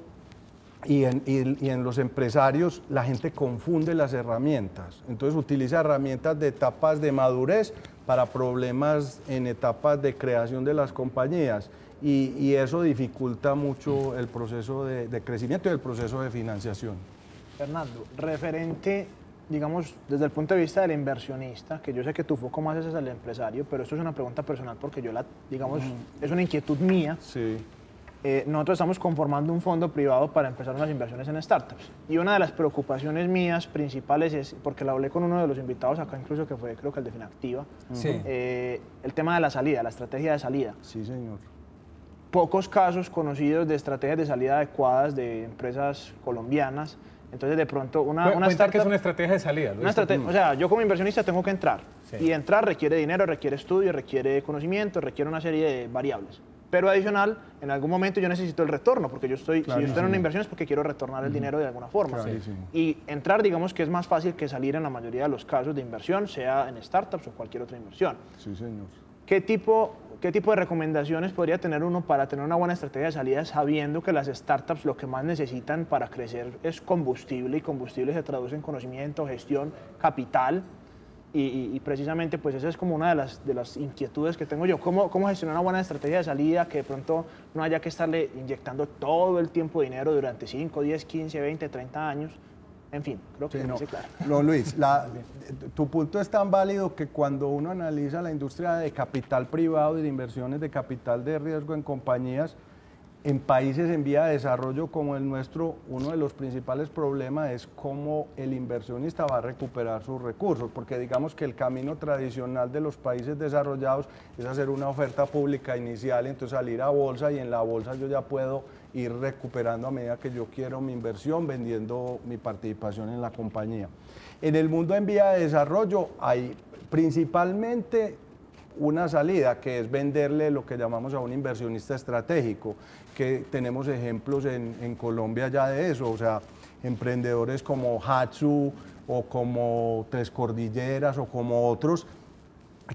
y en los empresarios, la gente confunde las herramientas. Entonces utiliza herramientas de etapas de madurez para problemas en etapas de creación de las compañías y eso dificulta mucho el proceso de crecimiento y el proceso de financiación. Fernando, referente, digamos, desde el punto de vista del inversionista, que yo sé que tu foco más es el empresario, pero esto es una pregunta personal porque yo es una inquietud mía. Sí. Nosotros estamos conformando un fondo privado para empezar unas inversiones en startups. Y una de las preocupaciones mías principales es, porque la hablé con uno de los invitados acá incluso, que fue creo que el de Finactiva, el tema de la salida, la estrategia de salida. Sí, señor. Pocos casos conocidos de estrategias de salida adecuadas de empresas colombianas. Entonces, de pronto, una startup... ¿Qué es una estrategia de salida? O sea, yo como inversionista tengo que entrar. Sí. Y entrar requiere dinero, requiere estudio, requiere conocimiento, requiere una serie de variables. Pero adicional, en algún momento yo necesito el retorno, porque si yo estoy en una inversión es porque quiero retornar el dinero de alguna forma. Y entrar, digamos que es más fácil que salir en la mayoría de los casos de inversión, sea en startups o cualquier otra inversión. Sí, señor. ¿Qué tipo de recomendaciones podría tener uno para tener una buena estrategia de salida, sabiendo que las startups lo que más necesitan para crecer es combustible, y combustible se traduce en conocimiento, gestión, capital? Y precisamente pues esa es como una de las inquietudes que tengo yo. ¿Cómo gestionar una buena estrategia de salida que de pronto no haya que estarle inyectando todo el tiempo dinero durante 5, 10, 15, 20, 30 años? En fin, creo que sí, claro. No, Luis, tu punto es tan válido que cuando uno analiza la industria de capital privado y de inversiones de capital de riesgo en compañías, en países en vía de desarrollo como el nuestro, uno de los principales problemas es cómo el inversionista va a recuperar sus recursos, porque digamos que el camino tradicional de los países desarrollados es hacer una oferta pública inicial, entonces salir a bolsa y en la bolsa yo ya puedo ir recuperando a medida que yo quiero mi inversión, vendiendo mi participación en la compañía. En el mundo en vía de desarrollo hay principalmente una salida, que es venderle lo que llamamos a un inversionista estratégico, que tenemos ejemplos en Colombia ya de eso, o sea, emprendedores como Hatsu o como Tres Cordilleras o como otros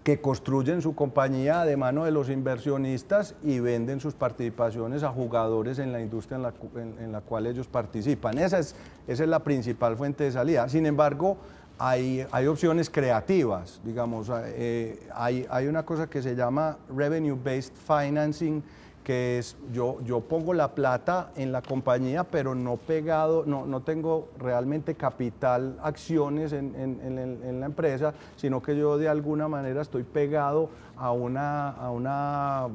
que construyen su compañía de mano de los inversionistas y venden sus participaciones a jugadores en la industria en la cual ellos participan. Esa es la principal fuente de salida. Sin embargo, hay opciones creativas, digamos, hay una cosa que se llama Revenue Based Financing, que es yo pongo la plata en la compañía, pero no tengo realmente capital, acciones en la empresa, sino que yo de alguna manera estoy pegado a una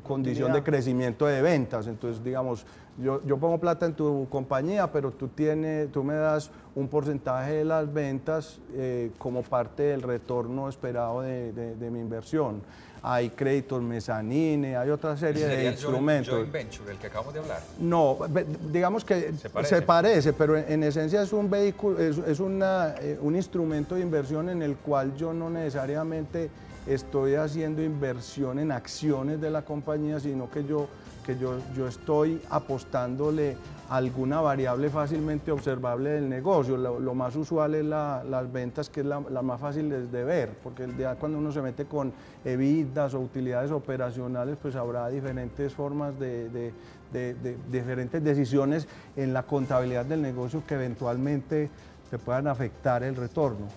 condición de crecimiento de ventas. Entonces, digamos, yo pongo plata en tu compañía, pero tú me das un porcentaje de las ventas como parte del retorno esperado de mi inversión. Hay créditos mezanine, hay otra serie de instrumentos. ¿El joint venture, el que acabamos de hablar? No, digamos que se parece, pero en esencia es un vehículo, es un instrumento de inversión en el cual yo no necesariamente estoy haciendo inversión en acciones de la compañía, sino que yo estoy apostándole alguna variable fácilmente observable del negocio. Lo más usual es las ventas, que es la más fácil de ver, porque cuando uno se mete con EBITDAs o utilidades operacionales, pues habrá diferentes formas de diferentes decisiones en la contabilidad del negocio que eventualmente te puedan afectar el retorno.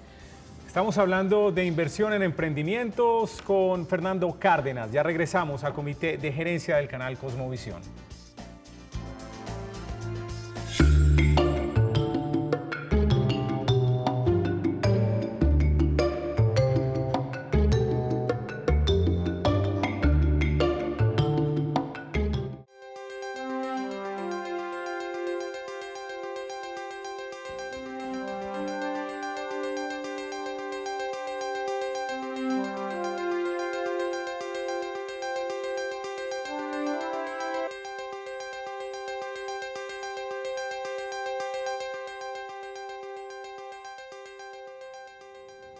Estamos hablando de inversión en emprendimientos con Fernando Cárdenas. Ya regresamos al Comité de Gerencia del canal Cosmovisión.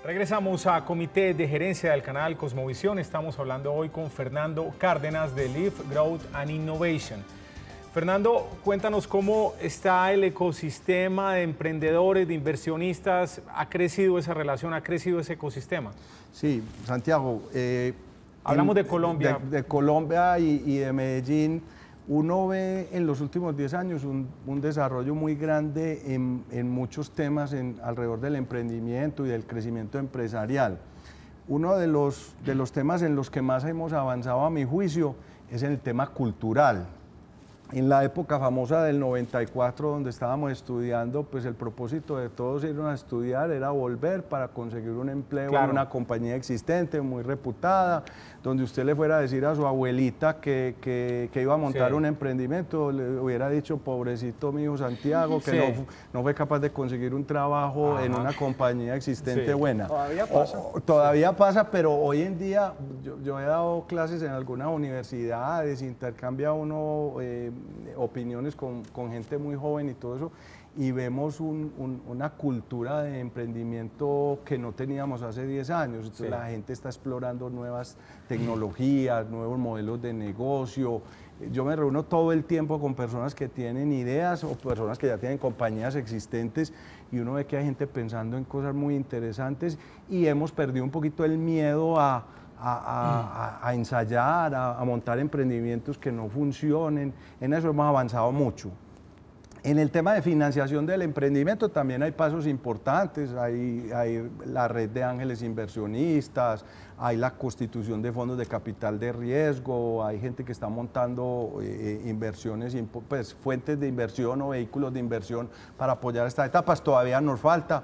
Regresamos a Comité de Gerencia del canal Cosmovisión. Estamos hablando hoy con Fernando Cárdenas de Leaf Growth and Innovation. Fernando, cuéntanos cómo está el ecosistema de emprendedores, de inversionistas. ¿Ha crecido esa relación? ¿Ha crecido ese ecosistema? Sí, Santiago. Hablamos de Colombia. De Colombia y de Medellín. Uno ve en los últimos 10 años un desarrollo muy grande en muchos temas alrededor del emprendimiento y del crecimiento empresarial. Uno de los temas en los que más hemos avanzado, a mi juicio, es en el tema cultural. En la época famosa del 94, donde estábamos estudiando, pues el propósito de todos irnos a estudiar era volver para conseguir un empleo en una compañía existente, muy reputada, donde usted le fuera a decir a su abuelita que iba a montar un emprendimiento, le hubiera dicho, pobrecito mi hijo Santiago, que no fue capaz de conseguir un trabajo en una compañía existente buena. Todavía pasa. Todavía pasa, pero hoy en día yo he dado clases en algunas universidades, intercambia uno opiniones con gente muy joven y todo eso, y vemos una cultura de emprendimiento que no teníamos hace 10 años. Entonces la gente está explorando nuevas tecnologías, nuevos modelos de negocio. Yo me reúno todo el tiempo con personas que tienen ideas o personas que ya tienen compañías existentes, y uno ve que hay gente pensando en cosas muy interesantes, y hemos perdido un poquito el miedo a ensayar, a montar emprendimientos que no funcionen. En eso hemos avanzado mucho. En el tema de financiación del emprendimiento también hay pasos importantes, hay la red de ángeles inversionistas, hay la constitución de fondos de capital de riesgo, hay gente que está montando inversiones, pues, fuentes de inversión o vehículos de inversión para apoyar estas etapas. Todavía nos falta.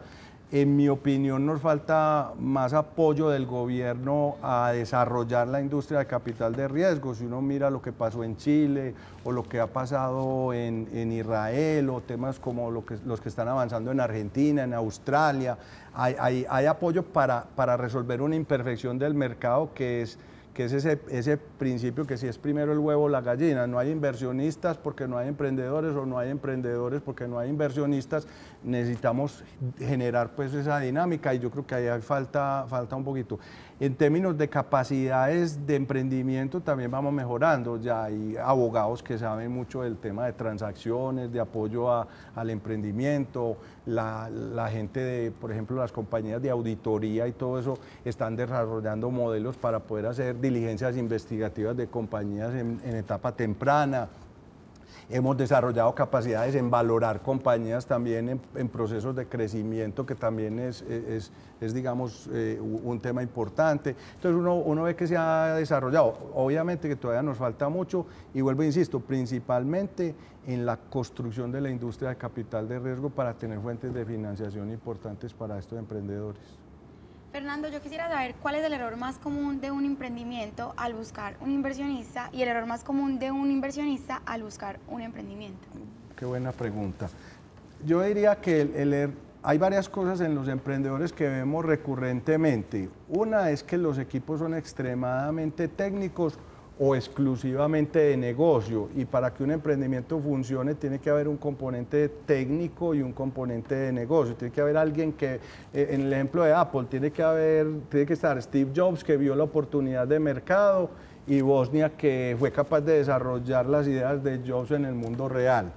En mi opinión, nos falta más apoyo del gobierno a desarrollar la industria de capital de riesgo. Si uno mira lo que pasó en Chile o lo que ha pasado en Israel, o temas como los que están avanzando en Argentina, en Australia, hay apoyo para resolver una imperfección del mercado, que es ese principio que si es primero el huevo o la gallina. No hay inversionistas porque no hay emprendedores, o no hay emprendedores porque no hay inversionistas. Necesitamos generar pues esa dinámica, y yo creo que ahí falta un poquito. En términos de capacidades de emprendimiento también vamos mejorando. Ya hay abogados que saben mucho del tema de transacciones, de apoyo al emprendimiento. La gente de, por ejemplo, las compañías de auditoría y todo eso están desarrollando modelos para poder hacer diligencias investigativas de compañías en etapa temprana. Hemos desarrollado capacidades en valorar compañías también en procesos de crecimiento, que también es digamos, un tema importante. Entonces uno ve que se ha desarrollado. Obviamente que todavía nos falta mucho, y vuelvo e insisto, principalmente en la construcción de la industria de capital de riesgo para tener fuentes de financiación importantes para estos emprendedores. Fernando, yo quisiera saber cuál es el error más común de un emprendimiento al buscar un inversionista y el error más común de un inversionista al buscar un emprendimiento. Qué buena pregunta. Yo diría que hay varias cosas en los emprendedores que vemos recurrentemente. Una es que los equipos son extremadamente técnicos o exclusivamente de negocio, y para que un emprendimiento funcione tiene que haber un componente técnico y un componente de negocio. Tiene que haber alguien que, en el ejemplo de Apple, tiene que estar Steve Jobs, que vio la oportunidad de mercado, y Wozniak, que fue capaz de desarrollar las ideas de Jobs en el mundo real.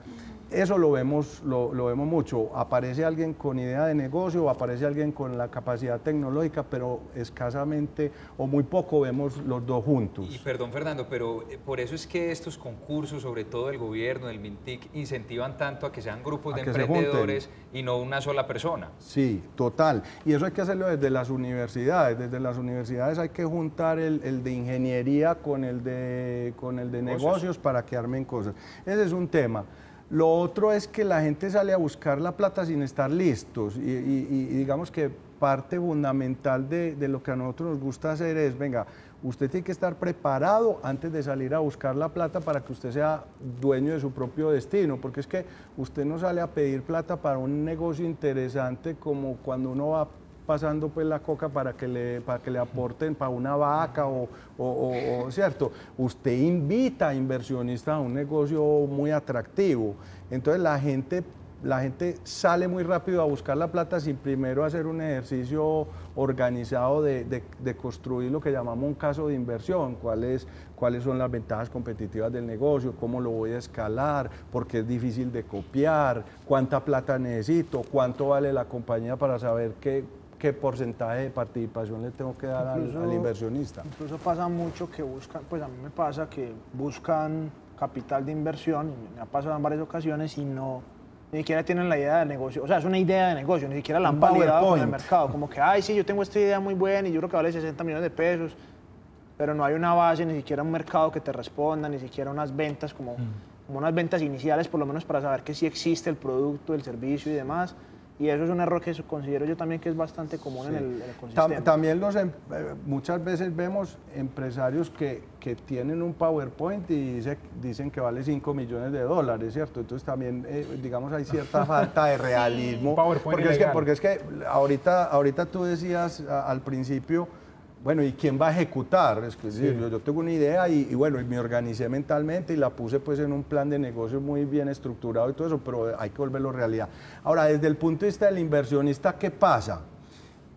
Eso lo vemos mucho. Aparece alguien con idea de negocio o aparece alguien con la capacidad tecnológica, pero escasamente o muy poco vemos los dos juntos. Y perdón, Fernando, pero por eso es que estos concursos, sobre todo el gobierno, el MINTIC, incentivan tanto a que sean grupos de emprendedores y no una sola persona. Sí, total. Y eso hay que hacerlo desde las universidades. Desde las universidades hay que juntar el de ingeniería con el de negocios para que armen cosas. Ese es un tema. Lo otro es que la gente sale a buscar la plata sin estar listos, y digamos que parte fundamental de lo que a nosotros nos gusta hacer es, venga, usted tiene que estar preparado antes de salir a buscar la plata para que usted sea dueño de su propio destino, porque es que usted no sale a pedir plata para un negocio interesante como cuando uno va pasando pues la coca para que le aporten para una vaca o cierto. Usted invita a inversionistas a un negocio muy atractivo. Entonces la gente sale muy rápido a buscar la plata sin primero hacer un ejercicio organizado de construir lo que llamamos un caso de inversión, cuáles son las ventajas competitivas del negocio, cómo lo voy a escalar, por qué es difícil de copiar, cuánta plata necesito, cuánto vale la compañía para saber qué porcentaje de participación le tengo que dar al inversionista. Incluso pasa mucho que buscan, pues a mí me pasa que buscan capital de inversión, y me ha pasado en varias ocasiones, y ni siquiera tienen la idea del negocio. O sea, es una idea de negocio, ni siquiera la han validado en el mercado. Como que, ay, sí, yo tengo esta idea muy buena y yo creo que vale 60 millones de pesos, pero no hay una base, ni siquiera un mercado que te responda, ni siquiera unas ventas como unas ventas iniciales, por lo menos para saber que sí existe el producto, el servicio y demás. Y eso es un error que considero yo también que es bastante común en el ecosistema. También muchas veces vemos empresarios que tienen un PowerPoint y dicen que vale 5 millones de dólares, ¿cierto? Entonces también, digamos, hay cierta falta de realismo. Porque es que ahorita tú decías al principio, bueno, ¿y quién va a ejecutar? Es que yo tengo una idea y bueno, me organicé mentalmente y la puse pues en un plan de negocio muy bien estructurado y todo eso, pero hay que volverlo realidad. Ahora, desde el punto de vista del inversionista, ¿qué pasa?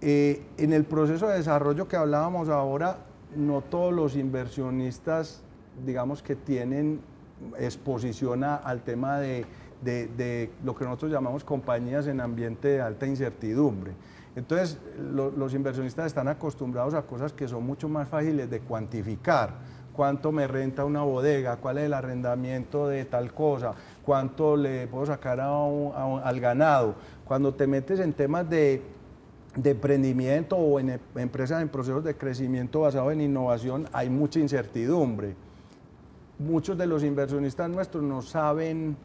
En el proceso de desarrollo que hablábamos ahora, no todos los inversionistas, digamos, que tienen exposición al tema de lo que nosotros llamamos compañías en ambiente de alta incertidumbre. Entonces, los inversionistas están acostumbrados a cosas que son mucho más fáciles de cuantificar. ¿Cuánto me renta una bodega? ¿Cuál es el arrendamiento de tal cosa? ¿Cuánto le puedo sacar al ganado? Cuando te metes en temas de emprendimiento o en empresas en procesos de crecimiento basado en innovación, hay mucha incertidumbre. Muchos de los inversionistas nuestros no saben,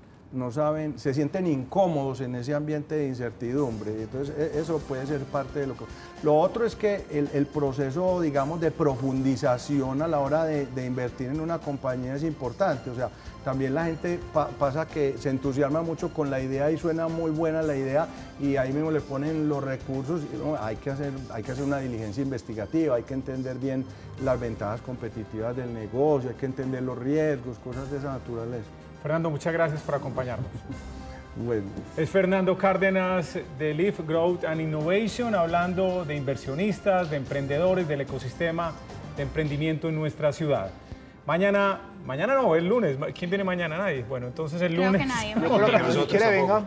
se sienten incómodos en ese ambiente de incertidumbre. Entonces, eso puede ser parte de lo que... Lo otro es que el proceso, digamos, de profundización a la hora de invertir en una compañía es importante. O sea, también la gente pasa que se entusiasma mucho con la idea y suena muy buena la idea y ahí mismo le ponen los recursos. Hay que hacer una diligencia investigativa, hay que entender bien las ventajas competitivas del negocio, hay que entender los riesgos, cosas de esa naturaleza. Fernando, muchas gracias por acompañarnos. Bueno. Es Fernando Cárdenas de Leaf Growth and Innovation, hablando de inversionistas, de emprendedores, del ecosistema de emprendimiento en nuestra ciudad. Mañana no, el lunes. ¿Quién viene mañana? Nadie. Bueno, entonces el lunes. Creo que nadie. Si quiere, venga.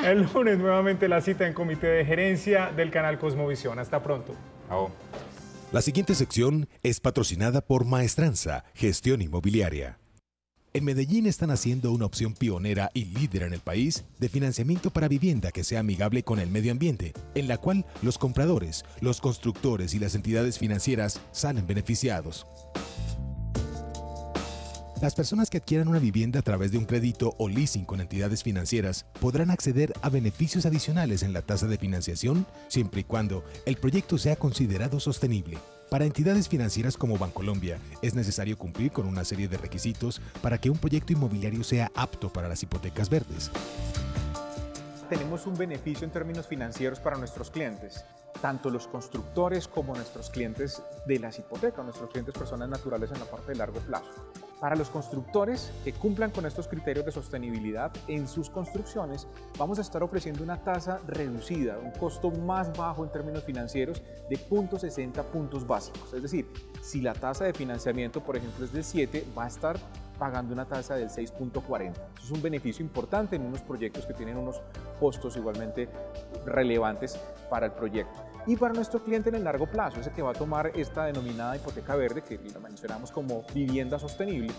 El lunes nuevamente la cita en Comité de Gerencia del canal Cosmovisión. Hasta pronto. Chao. La siguiente sección es patrocinada por Maestranza, Gestión Inmobiliaria. En Medellín están haciendo una opción pionera y líder en el país de financiamiento para vivienda que sea amigable con el medio ambiente, en la cual los compradores, los constructores y las entidades financieras salen beneficiados. Las personas que adquieran una vivienda a través de un crédito o leasing con entidades financieras podrán acceder a beneficios adicionales en la tasa de financiación siempre y cuando el proyecto sea considerado sostenible. Para entidades financieras como Bancolombia, es necesario cumplir con una serie de requisitos para que un proyecto inmobiliario sea apto para las hipotecas verdes. Tenemos un beneficio en términos financieros para nuestros clientes, tanto los constructores como nuestros clientes de las hipotecas, nuestros clientes personas naturales en la parte de largo plazo. Para los constructores que cumplan con estos criterios de sostenibilidad en sus construcciones, vamos a estar ofreciendo una tasa reducida, un costo más bajo en términos financieros de 0.60 puntos básicos. Es decir, si la tasa de financiamiento, por ejemplo, es del 7, va a estar pagando una tasa del 6.40. Eso es un beneficio importante en unos proyectos que tienen unos costos igualmente relevantes para el proyecto. Y para nuestro cliente en el largo plazo, ese que va a tomar esta denominada hipoteca verde, que lo mencionamos como vivienda sostenible,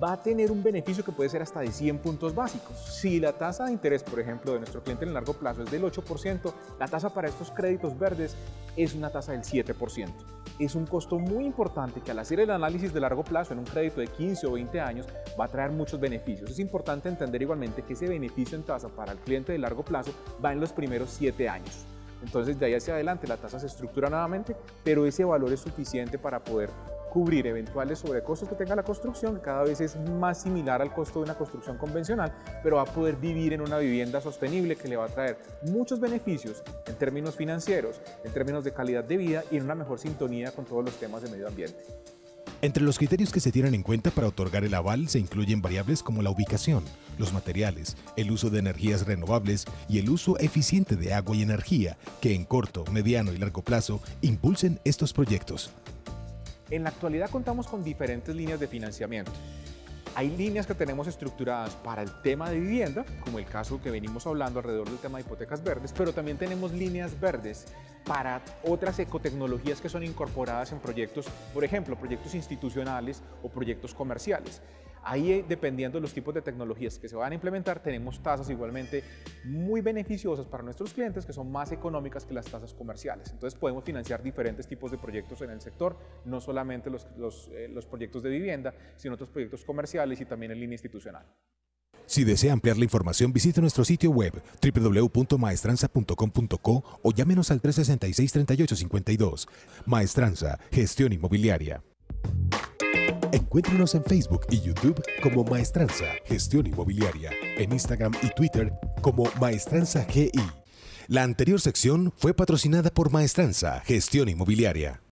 va a tener un beneficio que puede ser hasta de 100 puntos básicos. Si la tasa de interés, por ejemplo, de nuestro cliente en el largo plazo es del 8%, la tasa para estos créditos verdes es una tasa del 7%. Es un costo muy importante que al hacer el análisis de largo plazo en un crédito de 15 o 20 años va a traer muchos beneficios. Es importante entender igualmente que ese beneficio en tasa para el cliente de largo plazo va en los primeros 7 años. Entonces, de ahí hacia adelante la tasa se estructura nuevamente, pero ese valor es suficiente para poder cubrir eventuales sobrecostos que tenga la construcción, que cada vez es más similar al costo de una construcción convencional, pero va a poder vivir en una vivienda sostenible que le va a traer muchos beneficios en términos financieros, en términos de calidad de vida y en una mejor sintonía con todos los temas de medio ambiente. Entre los criterios que se tienen en cuenta para otorgar el aval se incluyen variables como la ubicación, los materiales, el uso de energías renovables y el uso eficiente de agua y energía que en corto, mediano y largo plazo impulsen estos proyectos. En la actualidad contamos con diferentes líneas de financiamiento. Hay líneas que tenemos estructuradas para el tema de vivienda, como el caso que venimos hablando alrededor del tema de hipotecas verdes, pero también tenemos líneas verdes para otras ecotecnologías que son incorporadas en proyectos, por ejemplo, proyectos institucionales o proyectos comerciales. Ahí, dependiendo de los tipos de tecnologías que se van a implementar, tenemos tasas igualmente muy beneficiosas para nuestros clientes que son más económicas que las tasas comerciales. Entonces podemos financiar diferentes tipos de proyectos en el sector, no solamente los proyectos de vivienda, sino otros proyectos comerciales y también en línea institucional. Si desea ampliar la información, visite nuestro sitio web www.maestranza.com.co o llámenos al 366-3852. Maestranza, Gestión Inmobiliaria. Encuéntrenos en Facebook y YouTube como Maestranza, Gestión Inmobiliaria, en Instagram y Twitter como Maestranza GI. La anterior sección fue patrocinada por Maestranza, Gestión Inmobiliaria.